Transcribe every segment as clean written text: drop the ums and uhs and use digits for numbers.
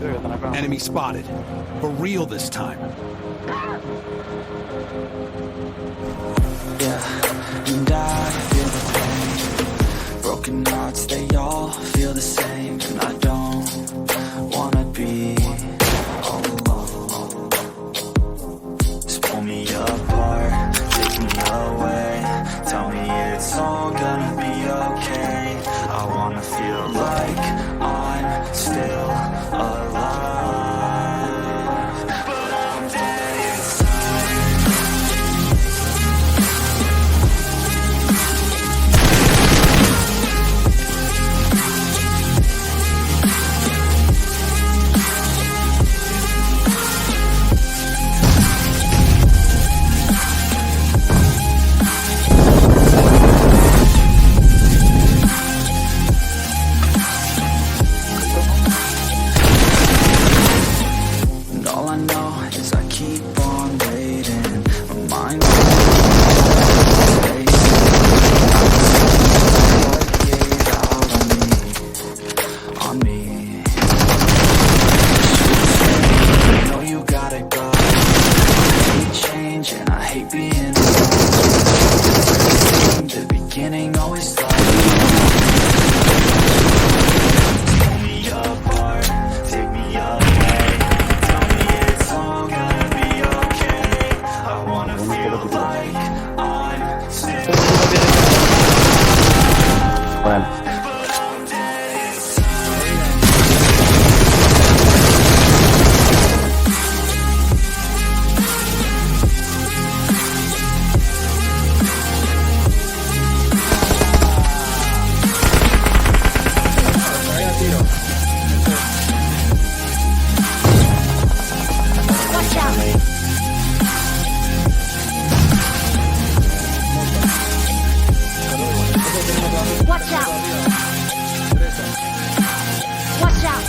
Enemy spotted. For real this time. Yeah, and I feel the pain. Broken hearts, they all feel the same. And I don't wanna be alone. Just pull me apart, take me away. Tell me it's all gonna be okay. I wanna feel like I'm still alive, but I'm dead inside. And all I know is I keep on waiting. My mind gave out on me. I know you gotta go. I hate change and I hate being alone. The beginning always starts. Pull me apart, take me away. Tell me it's all gonna be okay. I wanna feel like I'm still Bueno, dead inside. Watch out! Watch out! Watch out!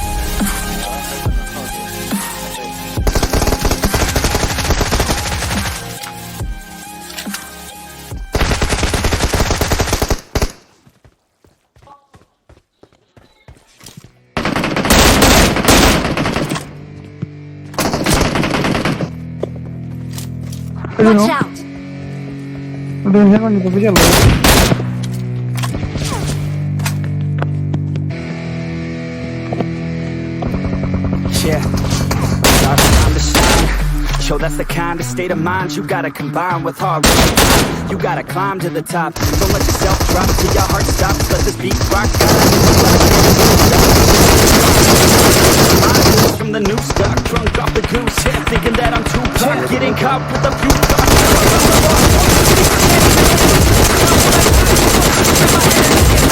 Watch out! Yeah, now it's time to shine. Yo, that's the kind of state of mind you gotta combine with hard work. You gotta climb to the top. Don't let yourself drop till your heart stops. Let this beat rock. From the new stock, drunk off the goose. Yeah, thinking that I'm too pop. Getting caught with a few thoughts.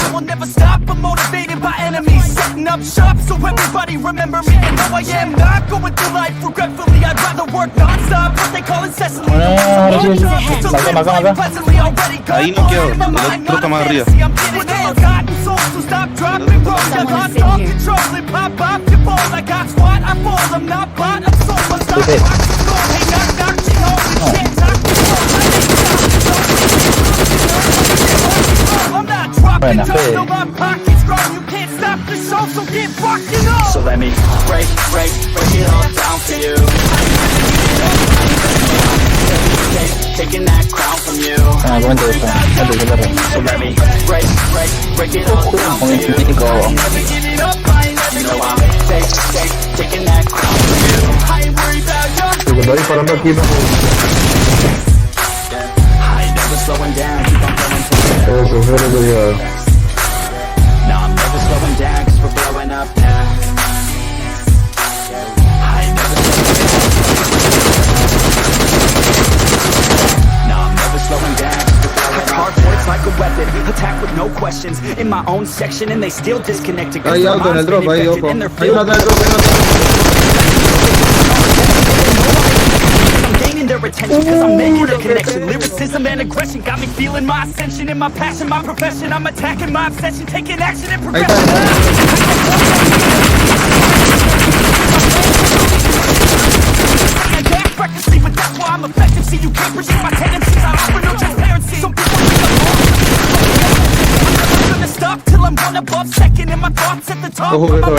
I will never stop. I'm motivated by enemies, setting up shop so everybody remember me. And though I am not going through life regretfully, I'd rather work non-stop, what they call incessantly. Ahí no quiero, el otro más arriba. Buena fe. So let me break it all down for you. Taking that crown from you. Ah, comenta eso. So let me break it all down for you. Never give it up, I ain't never know I'm taking that crown from you. I ain't worried about your Estoy disparando aquí, ¿no? I ain't never slowing down, keep on going for it. Eso, espero que diga. No, I'm never slowing down, cause we're blowing up now. I ain't never No, I'm never slowing down, cause we're blowing up. Hard words like a weapon, attack with no questions. In my own section and they still disconnected. Hay auto en el drop, ahí, ojo. Hay uno atrás del drop, hay uno I'm gaining their attention cause I'm making a connection. Lyricism and aggression got me feeling my ascension. In my passion, my profession, I'm attacking my obsession. Taking action and progression. I act recklessly, but that's why I'm effective. See, you can't pursue my tendencies. I offer no transparency. Some people think I'm never gonna stop till I'm one above second. And my thoughts at the top. Ojo, que esto va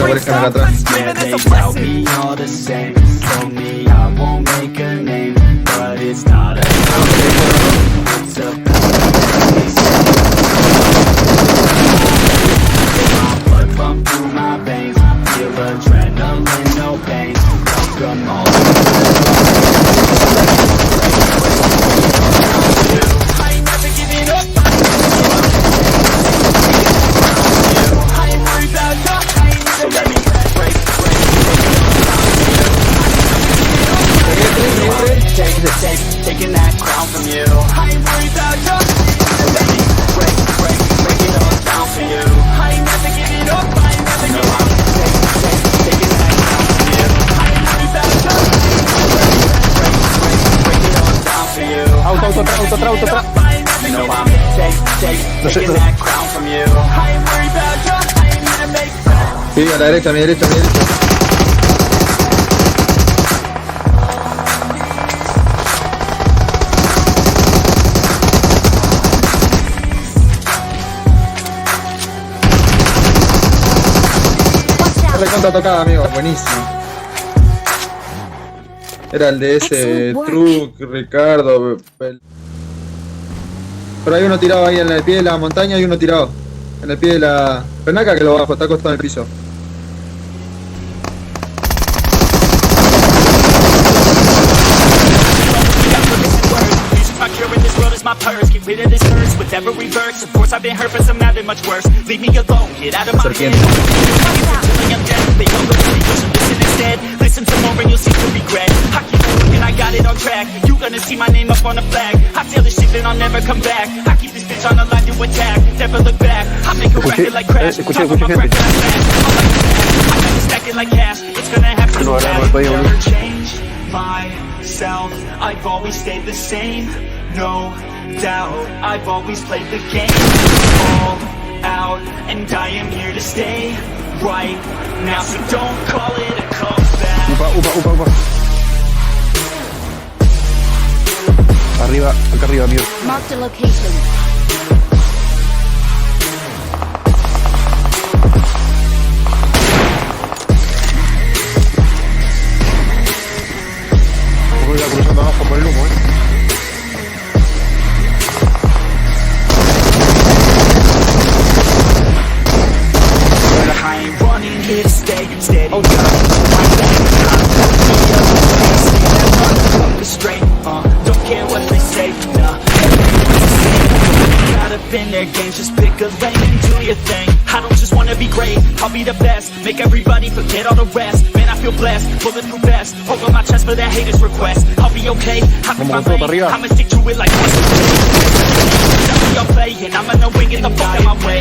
a aparezcan acá atrás. Yeah, they tell me all the same. Told me I won't make a name, but it's not a it's a blood pump through my veins. Feel adrenaline, no pain. Come on. I ain't never giving up. I ain't worried about you. I ain't so let me break. Taking that crown from you. I ain't worried about you. So let me break it all down for you. I ain't never giving up. I ain't never giving up. Taking that crown from you. I ain't worried about you. So let me break it all down for you. Auto atrás. No, I'm taking that crown from you. I ain't worried about you. I ain't gonna make Sí, a la derecha, a mi derecha, a mi derecha. Watch out! Recontra tocada, amigo, buenísimo. Era el de ese Excellent work. truck, Ricardo. Pero hay uno tirado ahí en el pie de la montaña, hay uno tirado. En el pie de la penaca que lo bajo, está acostado en el piso. my cure in this world is my purse. Get rid of this curse with every verse. Of course I've been hurt, but some have it much worse. Leave me alone, get out of my head. I'm dead, they don't go to me, you should listen instead. Listen some more and you'll see the regret. I keep looking, I got it on track. You gonna see my name up on the flag. I tell this shit that I'll never come back. I keep this bitch on the line to attack. Never look back, I make a record like crash. Top of my record, I smash. I got to stack it like cash. It's gonna have to never change myself. I've always stayed the same, no doubt. I've always played the game all out, and I am here to stay right now. So don't call it a comeback. Upa. Arriba, acá arriba, amigo. Marked a location. Voy a cruzando abajo por el humo, I ain't running here to stay steady. Straight, don't care what they say, nah. Got up in their games, just pick a lane and do your thing. I don't just wanna be great, I'll be the best. Make everybody forget all the rest. Man, I feel blessed, bulletproof vest. Hold on my chest for that haters' request. I'll be okay, I can find lane. I'ma stick to it like muscle. I'll play and I'm gonna wing it the fuck out my way.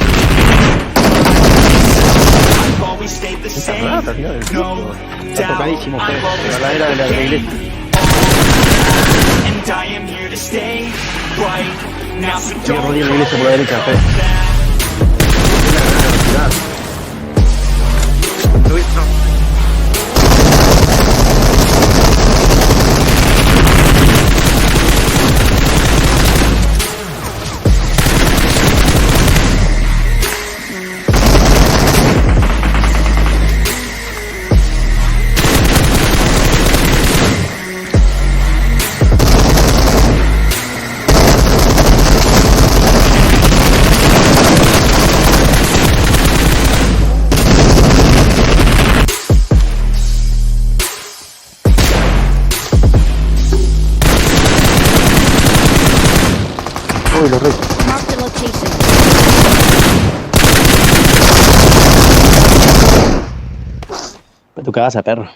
I've always stayed the same, no doubt. I've always played the game. And I am here to stay right now. So don't call it a comeback. Uy, los reyes. Marked a location. Tu casa, perro.